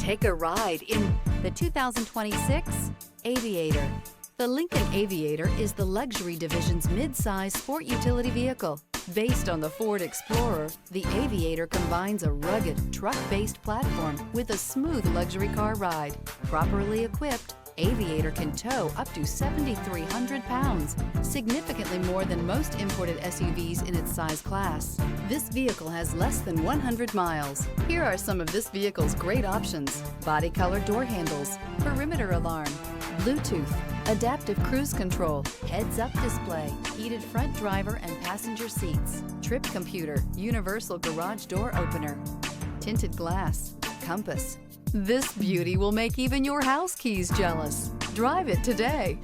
Take a ride in the 2026 Aviator. The Lincoln Aviator is the luxury division's mid-size sport utility vehicle. Based on the Ford Explorer, the Aviator combines a rugged, truck-based platform with a smooth luxury car ride. Properly equipped, Aviator can tow up to 7,300 pounds, significantly more than most imported SUVs in its size class. This vehicle has less than 100 miles. Here are some of this vehicle's great options: body color door handles, perimeter alarm, Bluetooth, adaptive cruise control, heads-up display, heated front driver and passenger seats, trip computer, universal garage door opener, tinted glass, compass. This beauty will make even your house keys jealous. Drive it today.